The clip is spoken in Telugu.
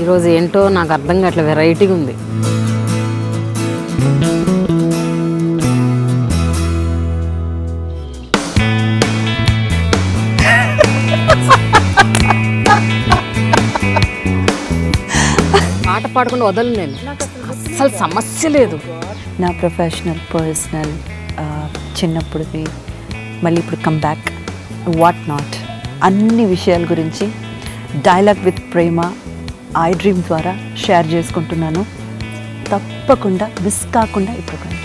ఈరోజు ఏంటో నాకు అర్థం కావట్లేదు, వెరైటీగా ఉంది. పాట పాడకుండా వదలను నేను, అస్సలు సమస్య లేదు. నా ప్రొఫెషనల్, పర్సనల్, చిన్నప్పుడుది, మళ్ళీ ఇప్పుడు కమ్బ్యాక్, వాట్ నాట్, అన్ని విషయాల గురించి dialogue with Prema I dream ద్వారా షేర్ చేసుకుంటున్నాను. తప్పకుండా మిస్ కాకుండా ఈ ప్రోగ్రామ్